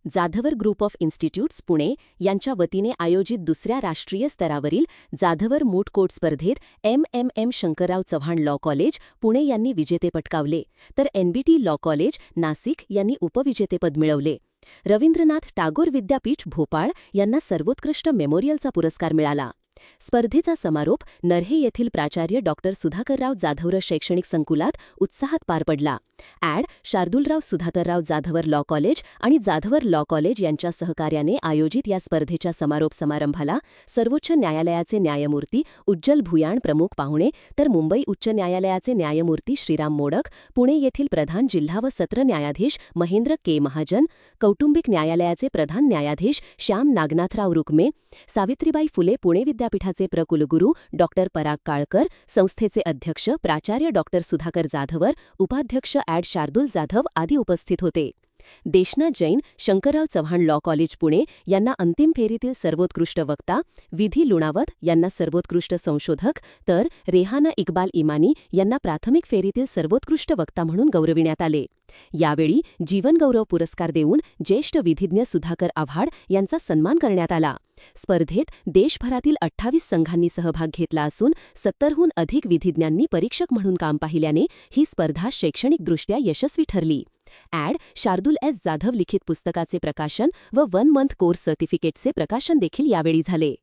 Jadhavar group of institutes Pune यांच्या वतीने आयोजित दुसऱ्या राष्ट्रीय स्तरावरील जाधवर मूट कोर्ट स्पर्धेत M Shankarrao Chavan law college Pune यांनी विजेते पटकावले, तर एनबीटी लॉ कॉलेज नाशिक यांनी उपविजेतेपद मिळवले. रवींद्रनाथ टागोर विद्यापीठ भोपाळ यांना सर्वोत्कृष्ट मेमोरियलचा पुरस्कार मिळाला. स्पर्धेचा समारोप नरहे येथील प्राचार्य डॉ. सुधाकरराव जाधवर शैक्षणिक संकुलात उत्साहात पार पडला. शार्दूलराव सुधाकरराव जाधवर लॉ कॉलेज आणि जाधवर लॉ कॉलेज यांच्या सहकार्याने आयोजित या स्पर्धेच्या समारोप समारंभाला सर्वोच्च न्यायालयाचे न्यायमूर्ती उज्ज्वल भुयाण प्रमुख पाहुणे, तर मुंबई उच्च न्यायालयाचे न्यायमूर्ती श्रीराम मोडक, पुणे येथील प्रधान जिल्हा व सत्र न्यायाधीश महेंद्र के महाजन, कौटुंबिक न्यायालयाचे प्रधान न्यायाधीश श्याम नागनाथराव रुक्मे, सावित्रीबाई फुले पुणे विद्यापीठाचे प्रकुलगुरू डॉ. पराग काळकर, संस्थेचे अध्यक्ष प्राचार्य डॉ. सुधाकर जाधवर, उपाध्यक्ष शार्दूल जाधव आदी उपस्थित होते. देशना जैन शंकरराव चव्हाण लॉ कॉलेज पुणे यांना अंतिम फेरीतील सर्वोत्कृष्ट वक्ता, विधी लुणावत यांना सर्वोत्कृष्ट संशोधक, तर रेहाना इक्बाल इमानी यांना प्राथमिक फेरीतील सर्वोत्कृष्ट वक्ता म्हणून गौरविण्यात आले. यावेळी जीवनगौरव पुरस्कार देऊन ज्येष्ठ विधिज्ञ सुधाकर आव्हाड यांचा सन्मान करण्यात आला. स्पर्धेत देशभरातील 28 संघांनी सहभाग घेतला असून 70हून अधिक विधिज्ञांनी परीक्षक म्हणून काम पाहिल्याने ही स्पर्धा शैक्षणिकदृष्ट्या यशस्वी ठरली. शार्दूल एस जाधव लिखित पुस्तकाचे प्रकाशन व 1 मंथ कोर्स सर्टिफिकेटचे प्रकाशन देखील यावेळी झाले.